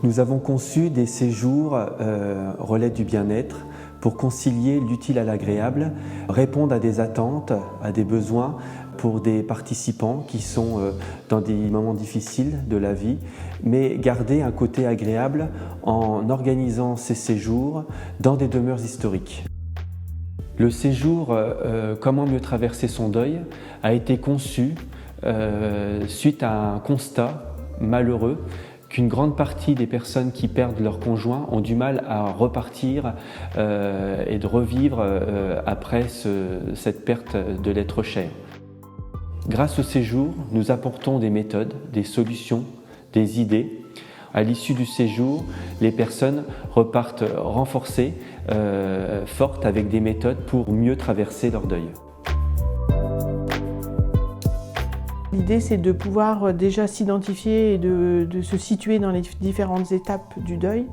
Nous avons conçu des séjours relais du bien-être pour concilier l'utile à l'agréable, répondre à des attentes, à des besoins pour des participants qui sont dans des moments difficiles de la vie, mais garder un côté agréable en organisant ces séjours dans des demeures historiques. Le séjour « Comment mieux traverser son deuil » a été conçu suite à un constat malheureux qu'une grande partie des personnes qui perdent leur conjoint ont du mal à repartir et de revivre après cette perte de l'être cher. Grâce au séjour, nous apportons des méthodes, des solutions, des idées. À l'issue du séjour, les personnes repartent renforcées, fortes, avec des méthodes pour mieux traverser leur deuil. L'idée, c'est de pouvoir déjà s'identifier et de se situer dans les différentes étapes du deuil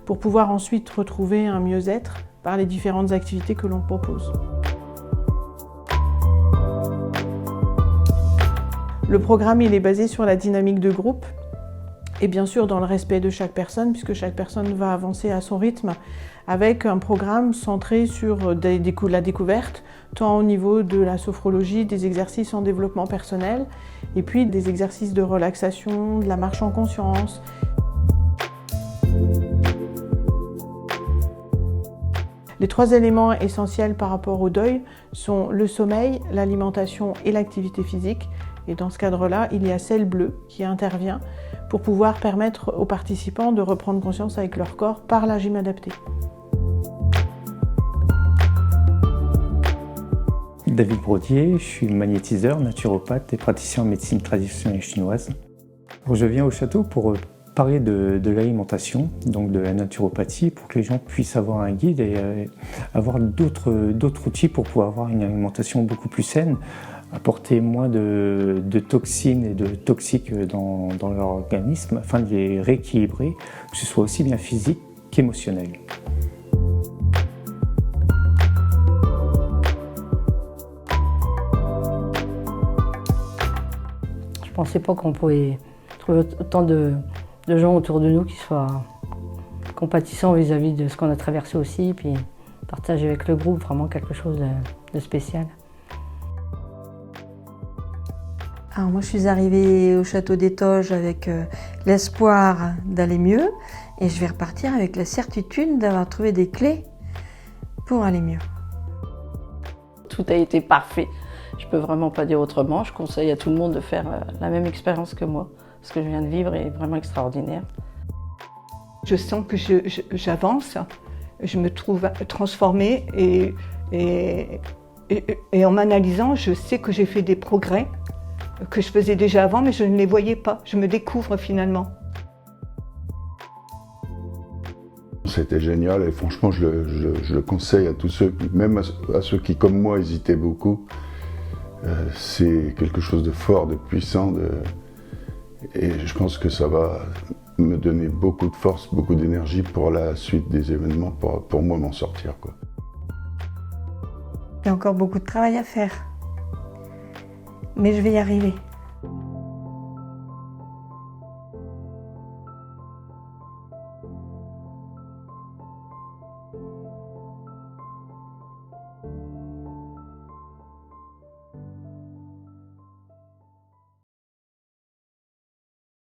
pour pouvoir ensuite retrouver un mieux-être par les différentes activités que l'on propose. Le programme, il est basé sur la dynamique de groupe et bien sûr dans le respect de chaque personne, puisque chaque personne va avancer à son rythme avec un programme centré sur la découverte, tant au niveau de la sophrologie, des exercices en développement personnel, et puis des exercices de relaxation, de la marche en conscience. Les 3 éléments essentiels par rapport au deuil sont le sommeil, l'alimentation et l'activité physique. Et dans ce cadre-là, il y a Celle Bleue qui intervient pour pouvoir permettre aux participants de reprendre conscience avec leur corps par la gym adaptée. David Brodier, je suis magnétiseur, naturopathe et praticien en médecine traditionnelle chinoise. Je viens au château pour parler de l'alimentation, donc de la naturopathie, pour que les gens puissent avoir un guide et avoir d'autres outils pour pouvoir avoir une alimentation beaucoup plus saine, apporter moins de toxines et de toxiques dans leur organisme afin de les rééquilibrer, que ce soit aussi bien physique qu'émotionnel. Je ne pensais pas qu'on pouvait trouver autant de gens autour de nous qui soient compatissants vis-à-vis de ce qu'on a traversé aussi, puis partager avec le groupe vraiment quelque chose de spécial. Alors moi je suis arrivée au château des Toges avec l'espoir d'aller mieux et je vais repartir avec la certitude d'avoir trouvé des clés pour aller mieux. Tout a été parfait. Je peux vraiment pas dire autrement. Je conseille à tout le monde de faire la même expérience que moi. Ce que je viens de vivre est vraiment extraordinaire. Je sens que j'avance, je me trouve transformée et en m'analysant, je sais que j'ai fait des progrès que je faisais déjà avant, mais je ne les voyais pas. Je me découvre finalement. C'était génial et franchement, je le conseille à tous ceux, même à ceux qui, comme moi, hésitaient beaucoup. C'est quelque chose de fort, de puissant, et je pense que ça va me donner beaucoup de force, beaucoup d'énergie pour la suite des événements, pour moi m'en sortir, quoi. Il y a encore beaucoup de travail à faire, mais je vais y arriver.